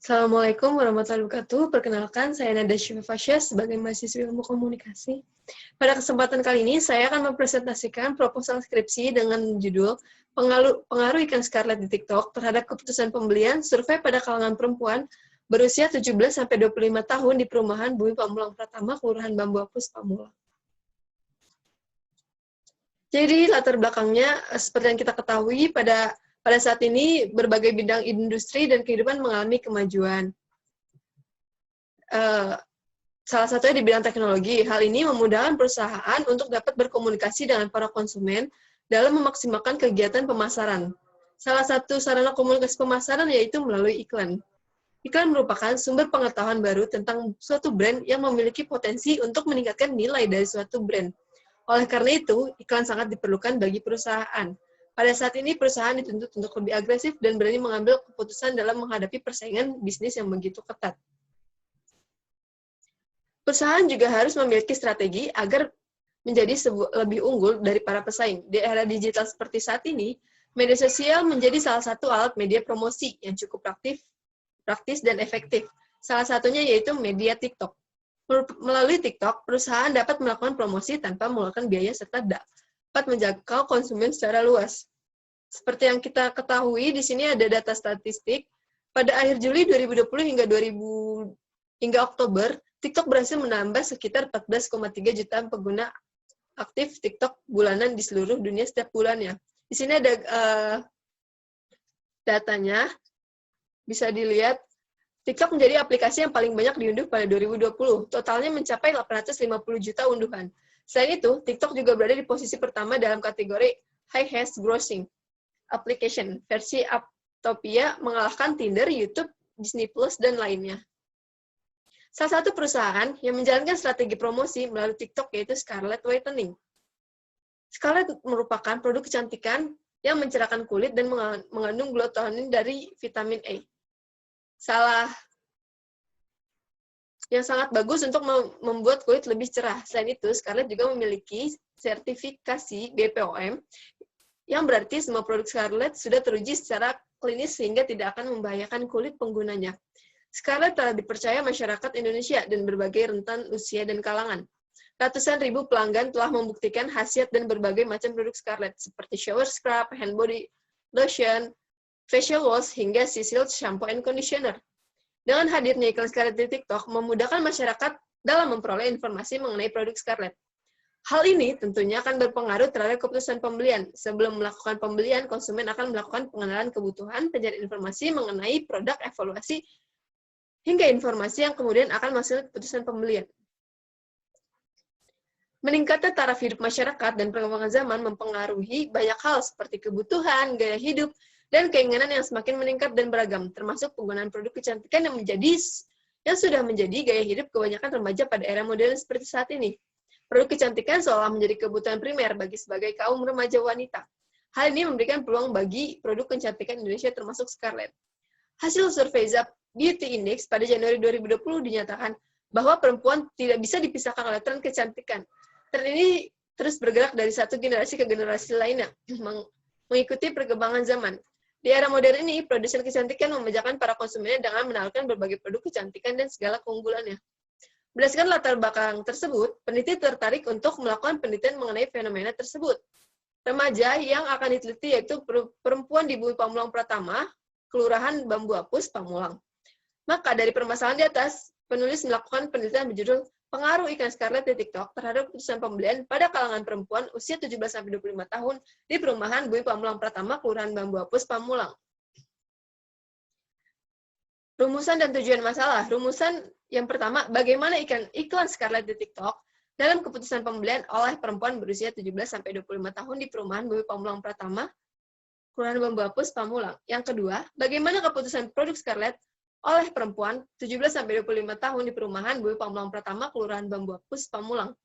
Assalamualaikum warahmatullahi wabarakatuh. Perkenalkan, saya Nada Syifa Fasya sebagai mahasiswi ilmu komunikasi. Pada kesempatan kali ini, saya akan mempresentasikan proposal skripsi dengan judul Pengaruh Ikan Scarlet di TikTok terhadap keputusan pembelian survei pada kalangan perempuan berusia 17-25 tahun di perumahan Bumi Pamulang Pratama, Kelurahan Bambu Apus, Pamulang. Jadi, latar belakangnya, seperti yang kita ketahui, pada saat ini, berbagai bidang industri dan kehidupan mengalami kemajuan. Salah satunya di bidang teknologi. Hal ini memudahkan perusahaan untuk dapat berkomunikasi dengan para konsumen dalam memaksimalkan kegiatan pemasaran. Salah satu sarana komunikasi pemasaran yaitu melalui iklan. Iklan merupakan sumber pengetahuan baru tentang suatu brand yang memiliki potensi untuk meningkatkan nilai dari suatu brand. Oleh karena itu, iklan sangat diperlukan bagi perusahaan. Pada saat ini, perusahaan dituntut untuk lebih agresif dan berani mengambil keputusan dalam menghadapi persaingan bisnis yang begitu ketat. Perusahaan juga harus memiliki strategi agar menjadi lebih unggul dari para pesaing. Di era digital seperti saat ini, media sosial menjadi salah satu alat media promosi yang cukup praktis dan efektif. Salah satunya yaitu media TikTok. Melalui TikTok, perusahaan dapat melakukan promosi tanpa mengeluarkan biaya serta dapat menjangkau konsumen secara luas. Seperti yang kita ketahui, di sini ada data statistik. Pada akhir Juli 2020 hingga Oktober, TikTok berhasil menambah sekitar 14,3 juta pengguna aktif TikTok bulanan di seluruh dunia setiap bulannya. Di sini ada datanya, bisa dilihat. TikTok menjadi aplikasi yang paling banyak diunduh pada 2020. Totalnya mencapai 850 juta unduhan. Selain itu, TikTok juga berada di posisi pertama dalam kategori Highest Grossing Application, versi Apptopia, mengalahkan Tinder, YouTube, Disney+, dan lainnya. Salah satu perusahaan yang menjalankan strategi promosi melalui TikTok yaitu Scarlett Whitening. Scarlett merupakan produk kecantikan yang mencerahkan kulit dan mengandung glutathione dari vitamin A. Yang sangat bagus untuk membuat kulit lebih cerah. Selain itu, Scarlett juga memiliki sertifikasi BPOM, yang berarti semua produk Scarlett sudah teruji secara klinis sehingga tidak akan membahayakan kulit penggunanya. Scarlett telah dipercaya masyarakat Indonesia dan berbagai rentan usia dan kalangan. Ratusan ribu pelanggan telah membuktikan khasiat dan berbagai macam produk Scarlett, seperti shower scrub, hand body lotion, facial wash, hingga Sisil shampoo and conditioner. Dengan hadirnya iklan Scarlett di TikTok, memudahkan masyarakat dalam memperoleh informasi mengenai produk Scarlett. Hal ini tentunya akan berpengaruh terhadap keputusan pembelian. Sebelum melakukan pembelian, konsumen akan melakukan pengenalan kebutuhan, pencarian informasi mengenai produk, evaluasi, hingga informasi yang kemudian akan menghasilkan keputusan pembelian. Meningkatnya taraf hidup masyarakat dan perkembangan zaman mempengaruhi banyak hal seperti kebutuhan, gaya hidup, dan keinginan yang semakin meningkat dan beragam, termasuk penggunaan produk kecantikan yang sudah menjadi gaya hidup kebanyakan remaja pada era modern seperti saat ini. Produk kecantikan seolah menjadi kebutuhan primer bagi sebagai kaum remaja wanita. Hal ini memberikan peluang bagi produk kecantikan Indonesia termasuk Scarlett. Hasil survei Zap Beauty Index pada Januari 2020 dinyatakan bahwa perempuan tidak bisa dipisahkan oleh tren kecantikan. Tren ini terus bergerak dari satu generasi ke generasi lainnya, mengikuti perkembangan zaman. Di era modern ini, produsen kecantikan memanjakan para konsumennya dengan menawarkan berbagai produk kecantikan dan segala keunggulannya. Berdasarkan latar belakang tersebut, peneliti tertarik untuk melakukan penelitian mengenai fenomena tersebut. Remaja yang akan diteliti yaitu perempuan di Bumi Pamulang Pratama, Kelurahan Bambu Apus, Pamulang. Maka dari permasalahan di atas, penulis melakukan penelitian berjudul Pengaruh Iklan Scarlett di TikTok terhadap keputusan pembelian pada kalangan perempuan usia 17-25 tahun di perumahan Bumi Pamulang Pratama, Kelurahan Bambu Apus, Pamulang. Rumusan dan tujuan masalah. Rumusan yang pertama, bagaimana iklan Scarlett di TikTok dalam keputusan pembelian oleh perempuan berusia 17-25 tahun di perumahan Bumi Pamulang Pratama, Kelurahan Bambu Apus, Pamulang. Yang kedua, bagaimana keputusan produk Scarlett oleh perempuan 17-25 tahun di perumahan Bumi Pamulang Pratama, Kelurahan Bambu Apus, Pamulang.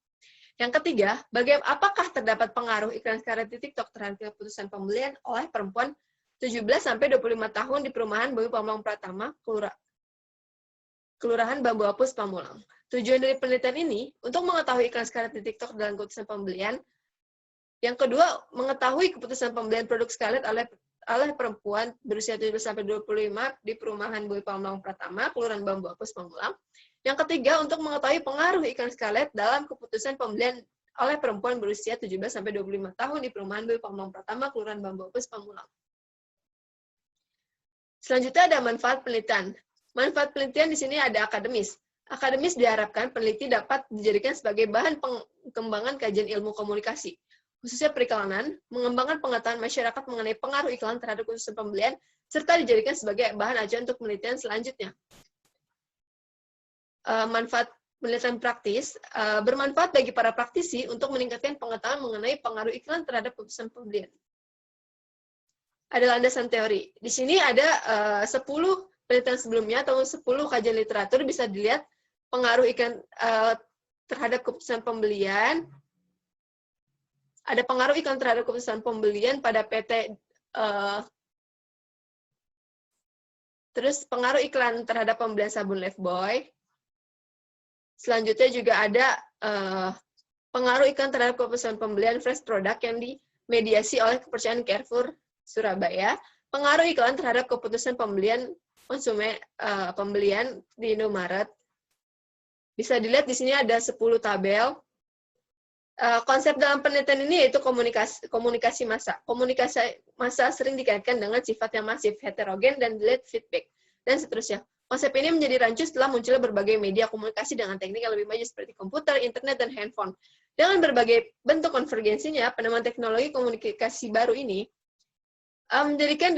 Yang ketiga, apakah terdapat pengaruh iklan Scarlett di TikTok terhadap keputusan pembelian oleh perempuan 17-25 tahun di perumahan Bumi Pamulang Pratama, Kelurahan Bambu Apus, Pamulang. Tujuan dari penelitian ini untuk mengetahui iklan Scarlett di TikTok dalam keputusan pembelian. Yang kedua, mengetahui keputusan pembelian produk Scarlett oleh oleh perempuan berusia 17-25 di perumahan Bui Pamulang Pratama, Kelurahan Bambu Apus, Pamulang. Yang ketiga, untuk mengetahui pengaruh iklan Scarlett dalam keputusan pembelian oleh perempuan berusia 17-25 tahun di perumahan Bui Pamulang Pratama, Kelurahan Bambu Apus, Pamulang. Selanjutnya ada manfaat penelitian. Manfaat penelitian di sini ada akademis. Akademis diharapkan peneliti dapat dijadikan sebagai bahan pengembangan kajian ilmu komunikasi, khususnya periklanan, mengembangkan pengetahuan masyarakat mengenai pengaruh iklan terhadap keputusan pembelian, serta dijadikan sebagai bahan acuan untuk penelitian selanjutnya. Manfaat penelitian praktis bermanfaat bagi para praktisi untuk meningkatkan pengetahuan mengenai pengaruh iklan terhadap keputusan pembelian. Ada landasan teori. Di sini ada 10 penelitian sebelumnya atau 10 kajian literatur, bisa dilihat pengaruh iklan terhadap keputusan pembelian. Ada pengaruh iklan terhadap keputusan pembelian pada PT, terus pengaruh iklan terhadap pembelian sabun Lifebuoy. Selanjutnya juga ada pengaruh iklan terhadap keputusan pembelian fresh product yang dimediasi oleh kepercayaan Carrefour Surabaya. Pengaruh iklan terhadap keputusan pembelian konsumen pembelian di Indomaret. Bisa dilihat di sini ada 10 tabel. Konsep dalam penelitian ini yaitu komunikasi massa. Komunikasi massa sering dikaitkan dengan sifat yang masif, heterogen, dan delayed feedback, dan seterusnya. Konsep ini menjadi rancu setelah munculnya berbagai media komunikasi dengan teknik yang lebih maju seperti komputer, internet, dan handphone. Dengan berbagai bentuk konvergensinya, penemuan teknologi komunikasi baru ini menjadikan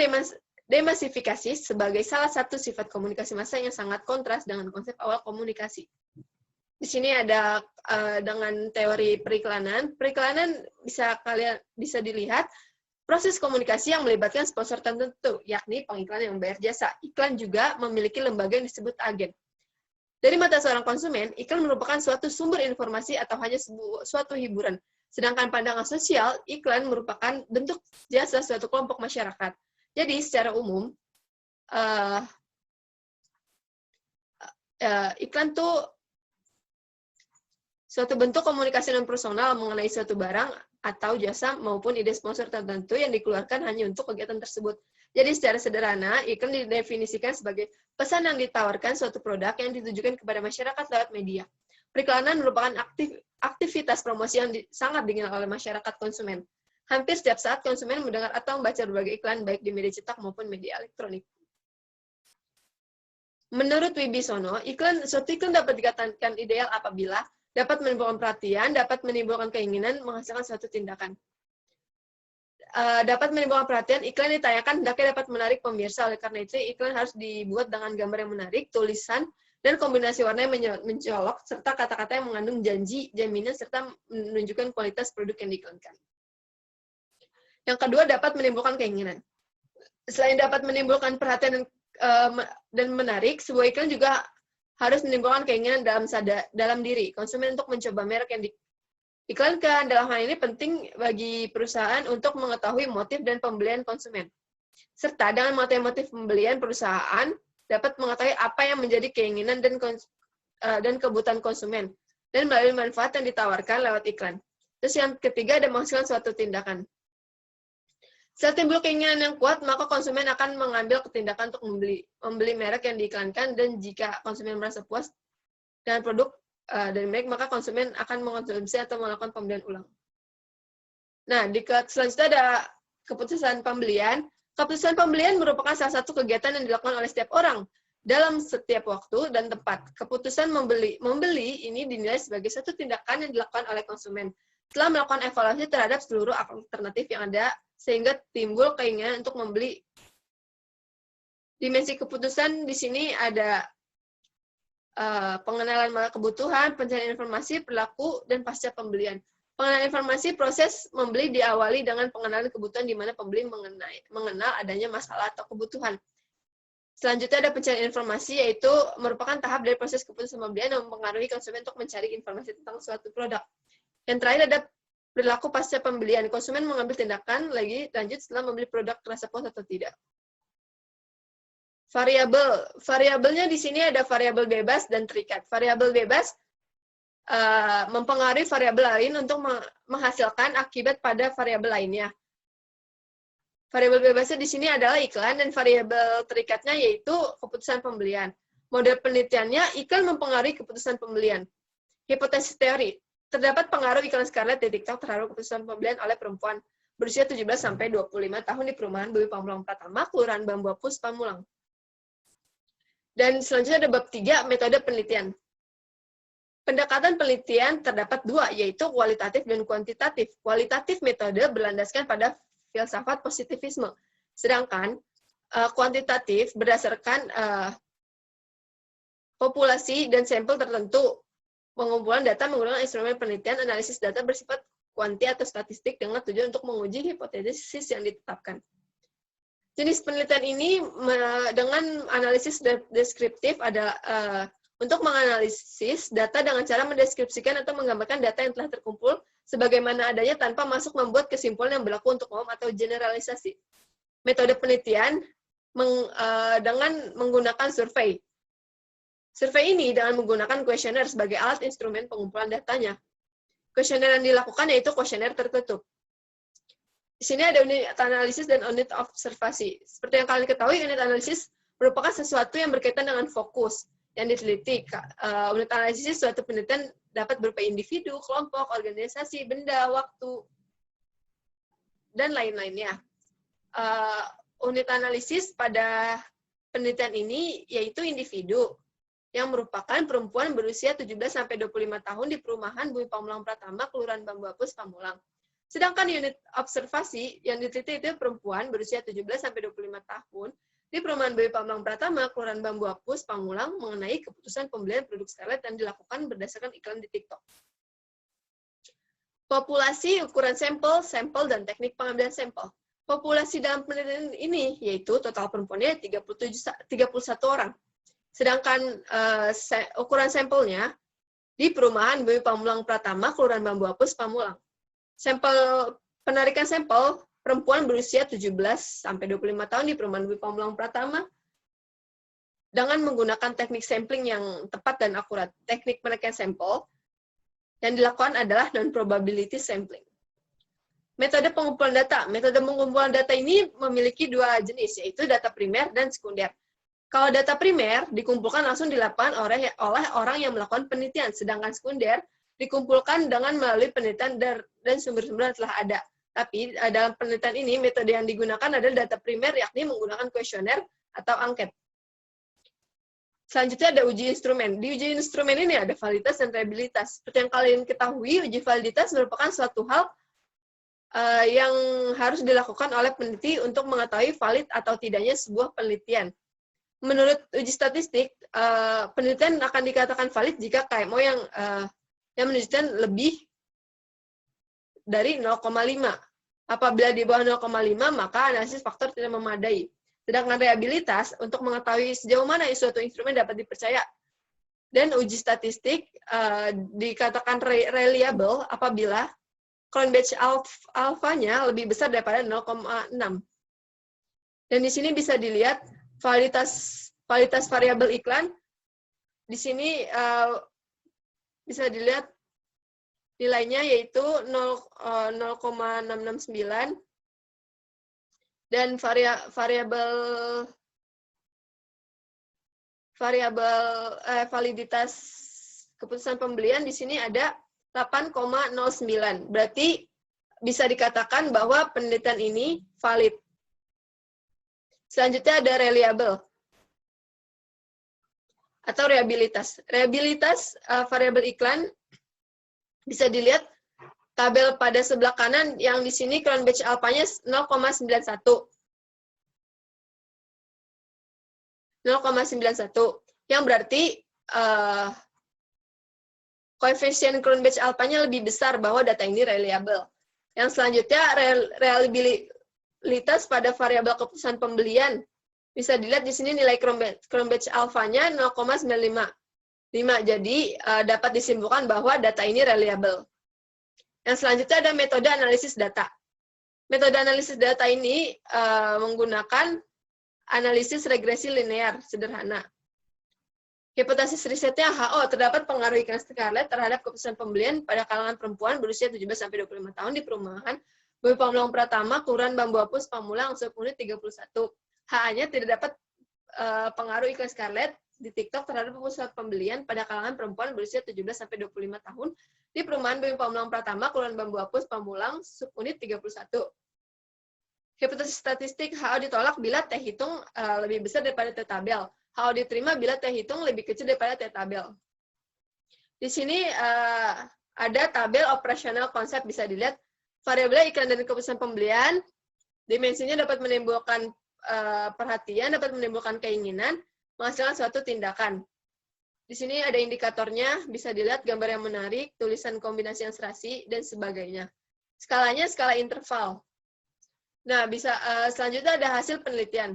demasifikasi sebagai salah satu sifat komunikasi massa yang sangat kontras dengan konsep awal komunikasi. Di sini ada dengan teori periklanan. Periklanan bisa dilihat proses komunikasi yang melibatkan sponsor tertentu, yakni pengiklan yang membayar jasa. Iklan juga memiliki lembaga yang disebut agen. Dari mata seorang konsumen, iklan merupakan suatu sumber informasi atau hanya suatu hiburan. Sedangkan pandangan sosial, iklan merupakan bentuk jasa suatu kelompok masyarakat. Jadi secara umum, iklan itu suatu bentuk komunikasi non-personal mengenai suatu barang atau jasa maupun ide sponsor tertentu yang dikeluarkan hanya untuk kegiatan tersebut. Jadi secara sederhana, iklan didefinisikan sebagai pesan yang ditawarkan suatu produk yang ditujukan kepada masyarakat lewat media. Periklanan merupakan aktivitas promosi yang sangat dikenal oleh masyarakat konsumen. Hampir setiap saat konsumen mendengar atau membaca berbagai iklan, baik di media cetak maupun media elektronik. Menurut Wibisono, suatu iklan dapat dikatakan ideal apabila dapat menimbulkan perhatian, dapat menimbulkan keinginan, menghasilkan suatu tindakan. Dapat menimbulkan perhatian, iklan ditayangkan hendaknya dapat menarik pemirsa. Oleh karena itu, iklan harus dibuat dengan gambar yang menarik, tulisan, dan kombinasi warna yang mencolok, serta kata-kata yang mengandung janji, jaminan, serta menunjukkan kualitas produk yang diiklankan. Yang kedua, dapat menimbulkan keinginan. Selain dapat menimbulkan perhatian dan menarik, sebuah iklan juga harus menimbulkan keinginan dalam diri konsumen untuk mencoba merek yang diiklankan. Dalam hal ini penting bagi perusahaan untuk mengetahui motif dan pembelian konsumen. Serta dengan mengetahui motif pembelian, perusahaan dapat mengetahui apa yang menjadi keinginan dan kebutuhan konsumen, dan melalui manfaat yang ditawarkan lewat iklan. Terus yang ketiga ada menghasilkan suatu tindakan. Saat timbul keinginan yang kuat, maka konsumen akan mengambil tindakan untuk membeli merek yang diiklankan, dan jika konsumen merasa puas dengan produk dari merek, maka konsumen akan mengkonsumsi atau melakukan pembelian ulang. Nah, selanjutnya ada keputusan pembelian. Keputusan pembelian merupakan salah satu kegiatan yang dilakukan oleh setiap orang dalam setiap waktu dan tempat. Keputusan membeli ini dinilai sebagai satu tindakan yang dilakukan oleh konsumen setelah melakukan evaluasi terhadap seluruh alternatif yang ada, sehingga timbul keinginan untuk membeli. Dimensi keputusan di sini ada pengenalan kebutuhan, pencarian informasi, perilaku, dan pasca pembelian. Pengenalan informasi, proses membeli diawali dengan pengenalan kebutuhan di mana pembeli mengenal adanya masalah atau kebutuhan. Selanjutnya ada pencarian informasi, yaitu merupakan tahap dari proses keputusan pembelian yang mempengaruhi konsumen untuk mencari informasi tentang suatu produk. Yang terakhir ada perilaku pasca pembelian. Konsumen mengambil tindakan lanjut setelah membeli produk terasa puas atau tidak. Variabelnya di sini ada variabel bebas dan terikat. Variabel bebas mempengaruhi variabel lain untuk menghasilkan akibat pada variabel lainnya. Variabel bebasnya di sini adalah iklan dan variabel terikatnya yaitu keputusan pembelian. Model penelitiannya, iklan mempengaruhi keputusan pembelian. Hipotesis teori, terdapat pengaruh iklan Scarlett di TikTok terhadap keputusan pembelian oleh perempuan berusia 17-25 tahun di perumahan Bumi Pamulang Pratama, Kelurahan Bambu Apus, Pamulang. Dan selanjutnya ada bab 3, metode penelitian. Pendekatan penelitian terdapat dua, yaitu kualitatif dan kuantitatif. Kualitatif metode berlandaskan pada filsafat positivisme, sedangkan kuantitatif berdasarkan populasi dan sampel tertentu. Pengumpulan data menggunakan instrumen penelitian analisis data bersifat kuanti atau statistik dengan tujuan untuk menguji hipotesis yang ditetapkan. Jenis penelitian ini dengan analisis deskriptif adalah untuk menganalisis data dengan cara mendeskripsikan atau menggambarkan data yang telah terkumpul sebagaimana adanya tanpa masuk membuat kesimpulan yang berlaku untuk umum atau generalisasi. Metode penelitian dengan menggunakan survei. Survei ini dengan menggunakan kuesioner sebagai alat instrumen pengumpulan datanya. Kuesioner yang dilakukan yaitu kuesioner tertutup. Di sini ada unit analisis dan unit observasi. Seperti yang kalian ketahui, unit analisis merupakan sesuatu yang berkaitan dengan fokus yang diteliti. Unit analisis suatu penelitian dapat berupa individu, kelompok, organisasi, benda, waktu, dan lain-lainnya. Unit analisis pada penelitian ini yaitu individu, yang merupakan perempuan berusia 17-25 tahun di perumahan Bumi Pamulang Pratama, Kelurahan Bambu Apus, Pamulang. Sedangkan unit observasi yang diteliti itu perempuan berusia 17-25 tahun di perumahan Bumi Pamulang Pratama, Kelurahan Bambu Apus, Pamulang mengenai keputusan pembelian produk Scarlett yang dilakukan berdasarkan iklan di TikTok. Populasi, ukuran sampel, dan teknik pengambilan sampel. Populasi dalam penelitian ini yaitu total perempuannya 31 orang. Sedangkan ukuran sampelnya di perumahan Bumi Pamulang Pratama, Kelurahan Bambu Apus, Pamulang. Penarikan sampel perempuan berusia 17-25 tahun di perumahan Bumi Pamulang Pratama dengan menggunakan teknik sampling yang tepat dan akurat. Teknik penarikan sampel yang dilakukan adalah non-probability sampling. Metode pengumpulan data. Metode pengumpulan data ini memiliki dua jenis, yaitu data primer dan sekunder. Kalau data primer dikumpulkan langsung dilakukan oleh orang yang melakukan penelitian, sedangkan sekunder dikumpulkan dengan melalui penelitian dan sumber-sumber yang telah ada. Tapi dalam penelitian ini, metode yang digunakan adalah data primer, yakni menggunakan kuesioner atau angket. Selanjutnya ada uji instrumen. Di uji instrumen ini ada validitas dan reliabilitas. Seperti yang kalian ketahui, uji validitas merupakan suatu hal yang harus dilakukan oleh peneliti untuk mengetahui valid atau tidaknya sebuah penelitian. Menurut uji statistik, penelitian akan dikatakan valid jika KMO yang menunjukkan lebih dari 0,5. Apabila di bawah 0,5, maka analisis faktor tidak memadai. Sedangkan reliabilitas untuk mengetahui sejauh mana suatu instrumen dapat dipercaya. Dan uji statistik dikatakan reliable apabila Cronbach alpha-nya lebih besar daripada 0,6. Dan di sini bisa dilihat validitas variabel iklan. Di sini bisa dilihat nilainya yaitu 0,669 dan validitas keputusan pembelian di sini ada 8,09. Berarti bisa dikatakan bahwa penelitian ini valid. Selanjutnya ada reliable atau reliabilitas. Reliabilitas variabel iklan bisa dilihat tabel pada sebelah kanan yang di sini Cronbach alpha-nya 0,91. 0,91. Yang berarti koefisien Cronbach alpha-nya lebih besar bahwa data ini reliable. Yang selanjutnya reliabilitas pada variabel keputusan pembelian. Bisa dilihat di sini nilai Cronbach alpha-nya 0,955. Jadi dapat disimpulkan bahwa data ini reliable. Yang selanjutnya ada metode analisis data. Metode analisis data ini menggunakan analisis regresi linear sederhana. Hipotesis risetnya HO, terdapat pengaruh iklan Scarlett terhadap keputusan pembelian pada kalangan perempuan berusia 17-25 tahun di perumahan Bumi Pamulang Pratama, Kelurahan Bambu Apus, Pamulang, subunit 31. HA-nya tidak dapat pengaruh iklan Scarlett di TikTok terhadap pusat pembelian pada kalangan perempuan berusia 17-25 tahun di perumahan Bumi Pamulang Pratama, Kelurahan Bambu Apus, Pamulang, subunit 31. Hipotesis statistik HO ditolak bila T hitung lebih besar daripada T tabel. HO diterima bila T hitung lebih kecil daripada T tabel. Di sini ada tabel operasional konsep, bisa dilihat. Variabel iklan dan keputusan pembelian, dimensinya dapat menimbulkan perhatian, dapat menimbulkan keinginan, menghasilkan suatu tindakan. Di sini ada indikatornya, bisa dilihat gambar yang menarik, tulisan kombinasi yang serasi, dan sebagainya. Skalanya skala interval. Nah, selanjutnya ada hasil penelitian.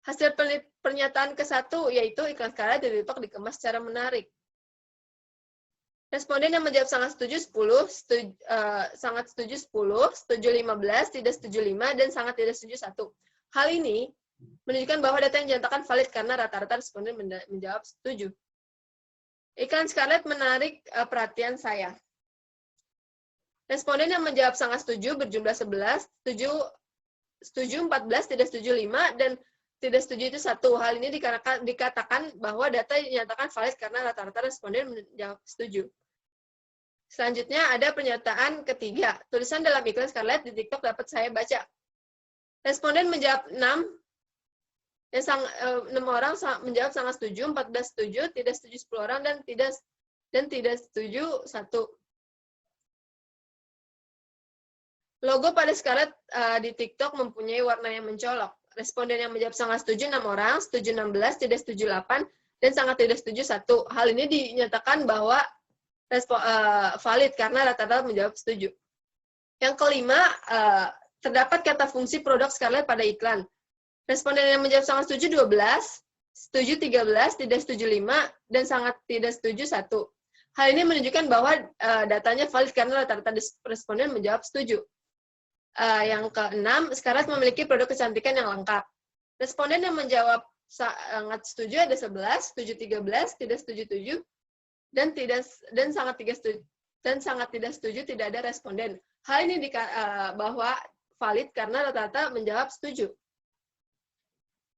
Hasil pernyataan ke-1 yaitu iklan Scarlett di TikTok dikemas secara menarik. Responden yang menjawab sangat setuju 10, sangat setuju 10, setuju 15, tidak setuju 5, dan sangat tidak setuju 1. Hal ini menunjukkan bahwa data yang dinyatakan valid karena rata-rata responden menjawab setuju. Iklan Scarlett menarik perhatian saya. Responden yang menjawab sangat setuju berjumlah 11, setuju 14, tidak setuju 5, dan tidak setuju itu 1. Hal ini dikatakan bahwa data dinyatakan valid karena rata-rata responden menjawab setuju. Selanjutnya ada pernyataan ketiga. Tulisan dalam iklan Scarlett di TikTok dapat saya baca. Responden menjawab 6, dan 6 orang menjawab sangat setuju, 14 setuju, tidak setuju 10 orang, dan tidak setuju 1. Logo pada Scarlett di TikTok mempunyai warna yang mencolok. Responden yang menjawab sangat setuju 6 orang, setuju 16, tidak setuju 8, dan sangat tidak setuju 1. Hal ini dinyatakan bahwa valid karena rata-rata menjawab setuju. Yang kelima, terdapat kata fungsi produk Scarlett pada iklan. Responden yang menjawab sangat setuju 12, setuju 13, tidak setuju 5, dan sangat tidak setuju 1. Hal ini menunjukkan bahwa datanya valid karena rata-rata responden menjawab setuju. Yang keenam, Scarlett memiliki produk kecantikan yang lengkap. Responden yang menjawab sangat setuju ada 11, setuju 13, tidak setuju 7, dan sangat tidak setuju tidak ada responden. Hal ini bahwa valid karena rata-rata menjawab setuju.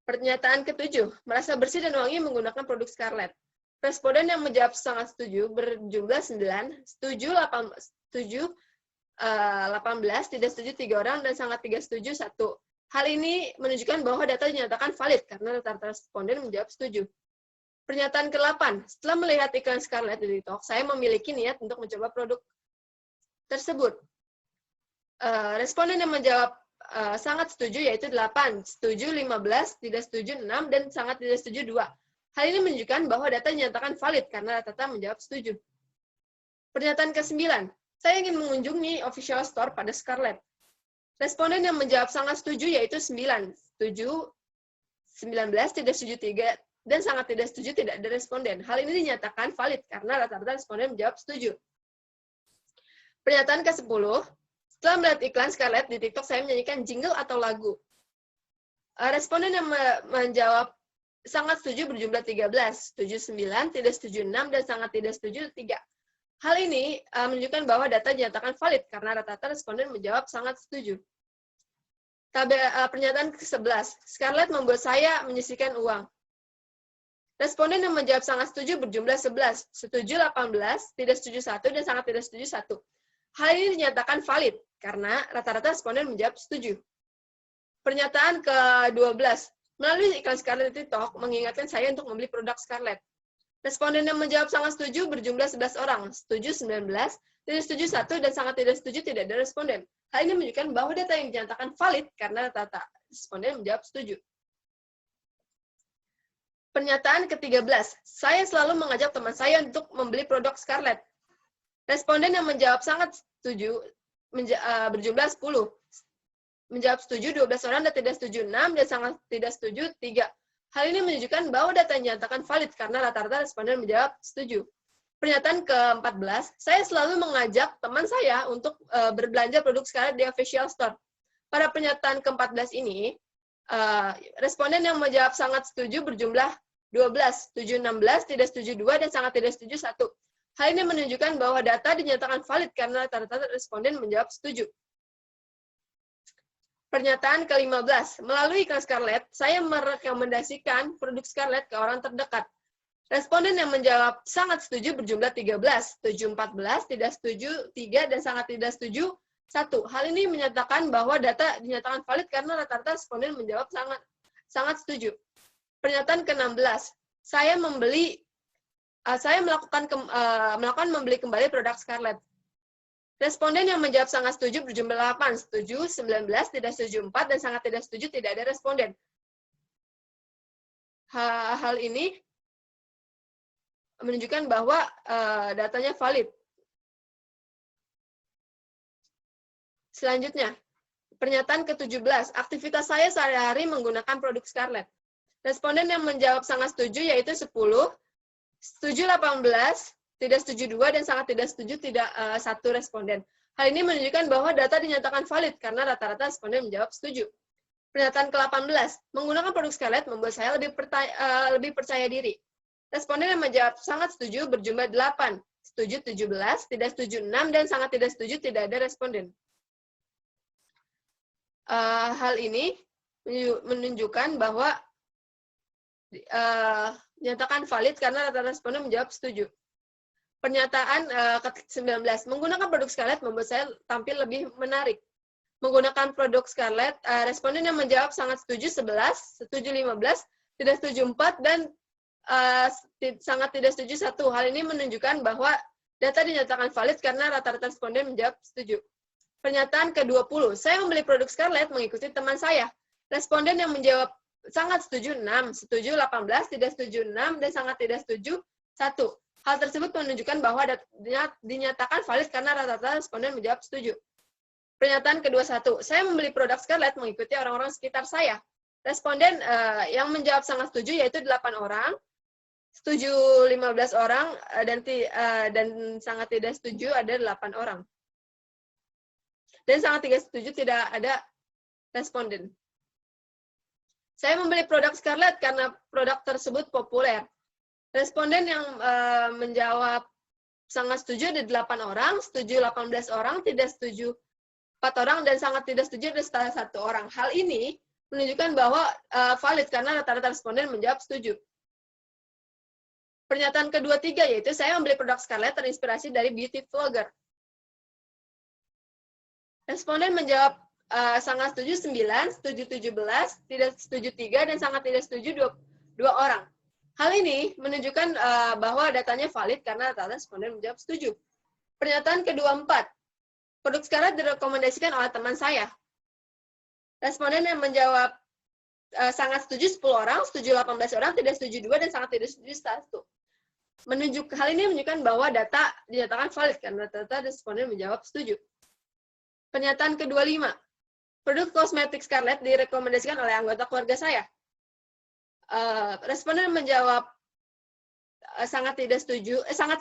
Pernyataan ke-7, merasa bersih dan wangi menggunakan produk Scarlett. Responden yang menjawab sangat setuju berjumlah 9, setuju 18, tidak setuju 3 orang, dan sangat tidak setuju 1. Hal ini menunjukkan bahwa data dinyatakan valid karena rata-rata responden menjawab setuju. Pernyataan ke-8, setelah melihat iklan Scarlett di TikTok, saya memiliki niat untuk mencoba produk tersebut. Responden yang menjawab sangat setuju yaitu 8, setuju 15, tidak setuju 6, dan sangat tidak setuju 2. Hal ini menunjukkan bahwa data dinyatakan valid karena rata-rata menjawab setuju. Pernyataan ke-9, saya ingin mengunjungi official store pada Scarlett. Responden yang menjawab sangat setuju yaitu 9, setuju 19, tidak setuju 3, dan sangat tidak setuju tidak ada responden. Hal ini dinyatakan valid karena rata-rata responden menjawab setuju. Pernyataan ke-10, setelah melihat iklan Scarlett di TikTok, saya menyanyikan jingle atau lagu. Responden yang menjawab sangat setuju berjumlah 13, setuju 9, tidak setuju 6, dan sangat tidak setuju 3. Hal ini menunjukkan bahwa data dinyatakan valid karena rata-rata responden menjawab sangat setuju. Pernyataan ke-11, Scarlett membuat saya menyisihkan uang. Responden yang menjawab sangat setuju berjumlah 11, setuju 18, tidak setuju 1, dan sangat tidak setuju 1. Hal ini dinyatakan valid karena rata-rata responden menjawab setuju. Pernyataan ke-12, melalui iklan Scarlett di TikTok mengingatkan saya untuk membeli produk Scarlett. Responden yang menjawab sangat setuju berjumlah 11 orang, setuju 19, tidak setuju 1, dan sangat tidak setuju tidak ada responden. Hal ini menunjukkan bahwa data yang dinyatakan valid karena rata-rata responden menjawab setuju. Pernyataan ke-13, saya selalu mengajak teman saya untuk membeli produk Scarlett. Responden yang menjawab sangat setuju berjumlah 10. Menjawab setuju 12 orang, dan tidak setuju 6, dan sangat tidak setuju 3. Hal ini menunjukkan bahwa data yang dinyatakan valid karena rata-rata responden menjawab setuju. Pernyataan ke-14, saya selalu mengajak teman saya untuk berbelanja produk Scarlett di official store. Pada pernyataan ke-14 ini, responden yang menjawab sangat setuju berjumlah 12, setuju 16, tidak setuju 2, dan sangat tidak setuju 1. Hal ini menunjukkan bahwa data dinyatakan valid karena rata-rata responden menjawab setuju. Pernyataan ke-15. Melalui iklan Scarlett, saya merekomendasikan produk Scarlett ke orang terdekat. Responden yang menjawab sangat setuju berjumlah 13, setuju 14, tidak setuju 3, dan sangat tidak setuju 1. Hal ini menyatakan bahwa data dinyatakan valid karena rata-rata responden menjawab sangat setuju. Pernyataan ke-16. Saya melakukan membeli kembali produk Scarlett. Responden yang menjawab sangat setuju berjumlah 8, setuju 19, tidak setuju 4, dan sangat tidak setuju tidak ada responden. Hal ini menunjukkan bahwa datanya valid. Selanjutnya, pernyataan ke-17. Aktivitas saya sehari-hari menggunakan produk Scarlett. Responden yang menjawab sangat setuju yaitu 10, setuju 18, tidak setuju 2, dan sangat tidak setuju tidak 1 responden. Hal ini menunjukkan bahwa data dinyatakan valid karena rata-rata responden menjawab setuju. Pernyataan ke-18. Menggunakan produk Scarlett membuat saya lebih percaya diri. Responden yang menjawab sangat setuju berjumlah 8, setuju 17, tidak setuju 6, dan sangat tidak setuju tidak ada responden. Hal ini menunjukkan bahwa dinyatakan valid karena rata-rata responden menjawab setuju. Pernyataan ke-19. Menggunakan produk Scarlett membuat saya tampil lebih menarik. Menggunakan produk Scarlett, responden yang menjawab sangat setuju 11, setuju 15, tidak setuju 4, dan sangat tidak setuju 1. Hal ini menunjukkan bahwa data dinyatakan valid karena rata-rata responden menjawab setuju. Pernyataan ke-20. Saya membeli produk Scarlett mengikuti teman saya. Responden yang menjawab sangat setuju 6, setuju 18, tidak setuju 6, dan sangat tidak setuju 1. Hal tersebut menunjukkan bahwa dinyatakan valid karena rata-rata responden menjawab setuju. Pernyataan ke-21. Saya membeli produk Scarlett mengikuti orang-orang sekitar saya. Responden yang menjawab sangat setuju yaitu 8 orang, setuju 15 orang, dan sangat tidak setuju ada 8 orang. Dan sangat tidak setuju tidak ada responden. Saya membeli produk Scarlett karena produk tersebut populer. Responden yang menjawab sangat setuju ada 8 orang, setuju 18 orang, tidak setuju 4 orang, dan sangat tidak setuju ada 1 orang. Hal ini menunjukkan bahwa valid karena rata-rata responden menjawab setuju. Pernyataan ke-23 yaitu saya membeli produk Scarlett terinspirasi dari beauty vlogger. Responden menjawab sangat setuju 9, setuju 17, tidak setuju 3, dan sangat tidak setuju 2 orang. Hal ini menunjukkan bahwa datanya valid karena rata-rata responden menjawab setuju. Pernyataan ke-24. Produk Scarlett direkomendasikan oleh teman saya. Responden yang menjawab sangat setuju 10 orang, setuju 18 orang, tidak setuju 2, dan sangat tidak setuju 1. Hal ini menunjukkan bahwa data dinyatakan valid karena rata-rata responden menjawab setuju. Pernyataan ke-25. Produk kosmetik Scarlett direkomendasikan oleh anggota keluarga saya. Responden menjawab sangat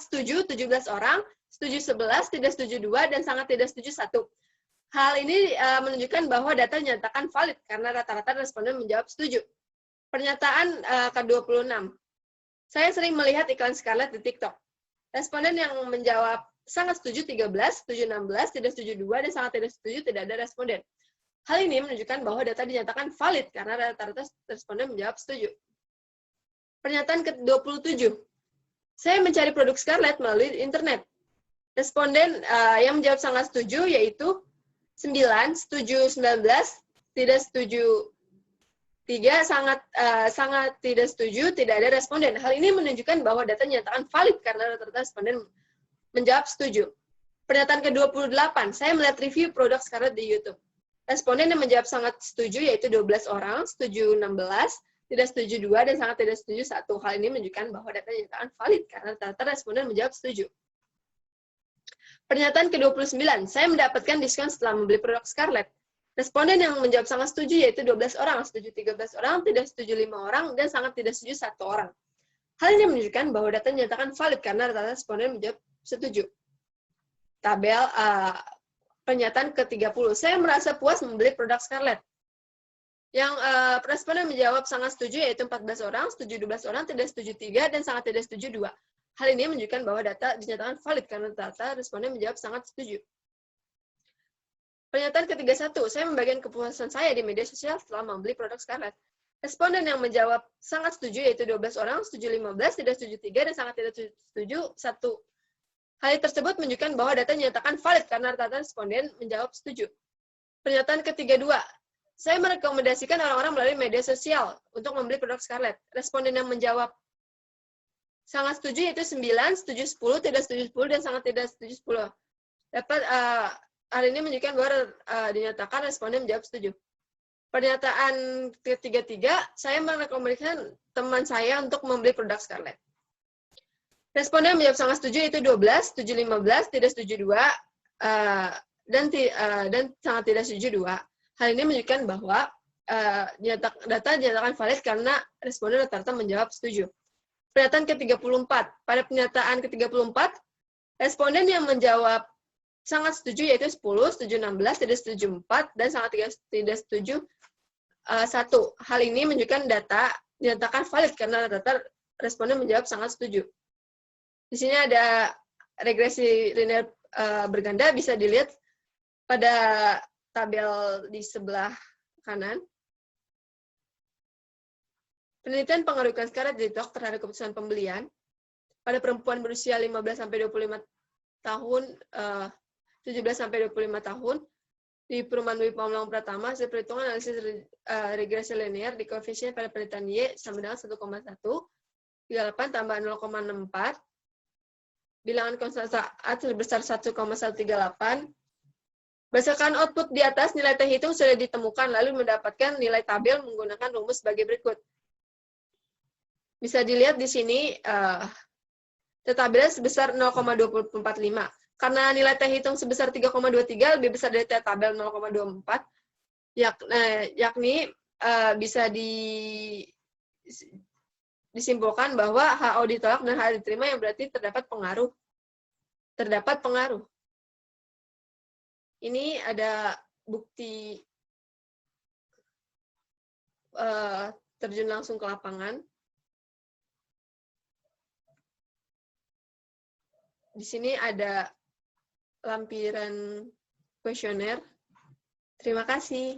setuju 17 orang, setuju 11, tidak setuju 2, dan sangat tidak setuju 1. Hal ini menunjukkan bahwa data dinyatakan valid karena rata-rata responden menjawab setuju. Pernyataan ke-26. Saya sering melihat iklan Scarlett di TikTok. Responden yang menjawab sangat setuju 13, setuju 16, tidak setuju 2, dan sangat tidak setuju tidak ada responden. Hal ini menunjukkan bahwa data dinyatakan valid karena rata-rata responden menjawab setuju. Pernyataan ke-27. Saya mencari produk Scarlett melalui internet. Responden yang menjawab sangat setuju yaitu 9, setuju 19, tidak setuju 3, sangat tidak setuju, tidak ada responden. Hal ini menunjukkan bahwa data dinyatakan valid karena rata-rata responden menjawab setuju. Pernyataan ke-28. Saya melihat review produk Scarlett di YouTube. Responden yang menjawab sangat setuju yaitu 12 orang, setuju 16, tidak setuju 2, dan sangat tidak setuju 1. Hal ini menunjukkan bahwa data dinyatakan valid karena rata-rata responden menjawab setuju. Pernyataan ke-29. Saya mendapatkan diskon setelah membeli produk Scarlett. Responden yang menjawab sangat setuju yaitu 12 orang, setuju 13 orang, tidak setuju 5 orang, dan sangat tidak setuju 1 orang. Hal ini menunjukkan bahwa data dinyatakan valid karena rata-rata responden menjawab setuju. Tabel pernyataan ke-30. Saya merasa puas membeli produk Scarlett. Yang responden menjawab sangat setuju yaitu 14 orang, setuju 12 orang, tidak setuju 3, dan sangat tidak setuju 2. Hal ini menunjukkan bahwa data dinyatakan valid karena data responden menjawab sangat setuju. Pernyataan ketiga 1, saya membagikan kepuasan saya di media sosial setelah membeli produk Scarlett. Responden yang menjawab sangat setuju yaitu 12 orang, setuju 15, tidak setuju 3, dan sangat tidak setuju 1. Hal tersebut menunjukkan bahwa data dinyatakan valid karena rata-rata responden menjawab setuju. Pernyataan ketiga 2, saya merekomendasikan orang-orang melalui media sosial untuk membeli produk Scarlett. Responden yang menjawab sangat setuju yaitu 9, setuju 10, tidak setuju 10, dan sangat tidak setuju 10. Hal ini menunjukkan bahwa dinyatakan responden menjawab setuju. Pernyataan ketiga 3, saya merekomendasikan teman saya untuk membeli produk Scarlett. Responden menjawab sangat setuju yaitu 12, setuju 15, tidak setuju 2, dan sangat tidak setuju 2. Hal ini menunjukkan bahwa data dinyatakan valid karena responden rata-rata menjawab setuju. Pernyataan ke-34. Pada pernyataan ke-34, responden yang menjawab sangat setuju yaitu 10, setuju 16, tidak setuju 4, dan sangat tidak setuju 1. Hal ini menunjukkan data dinyatakan valid karena rata-rata responden menjawab sangat setuju. Di sini ada regresi linear berganda, bisa dilihat pada tabel di sebelah kanan. Penelitian pengaruh iklan Scarlett TikTok terhadap keputusan pembelian pada perempuan berusia 15-25 tahun, 17-25 tahun, di perumahan Dwi Pamlang Pratama, hasil perhitungan analisis regresi linear di koefisien pada penelitian Y sama dengan 1,1, 38 tambah 0,64, bilangan konstan saat sebesar 1,138. Berdasarkan output di atas, nilai T hitung sudah ditemukan, lalu mendapatkan nilai tabel menggunakan rumus sebagai berikut. Bisa dilihat di sini, T tabelnya sebesar 0,245. Karena nilai T hitung sebesar 3,23 lebih besar dari T tabel 0,24, yakni bisa disimpulkan bahwa HO ditolak dan HO diterima, yang berarti terdapat pengaruh. Ini ada bukti terjun langsung ke lapangan. Di sini ada lampiran kuesioner. Terima kasih.